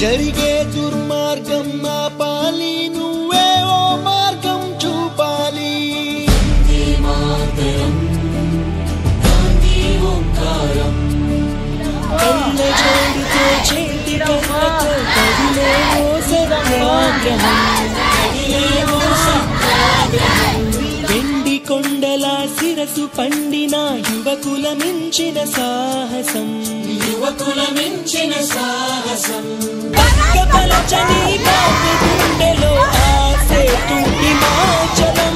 జరిగే దుర్మార్గం ఆపాలి నువ్వే ఓ మార్గం చూపాలి కళ్ళ జోడితో చేతి కళ్ళతో కదిలే ఓ సత్యాగ్రహం వెండి కొండల శిరసు పండిన యువకుల మించిన సాహసం పలచని గుండెలో ఆసేతు హిమాచలం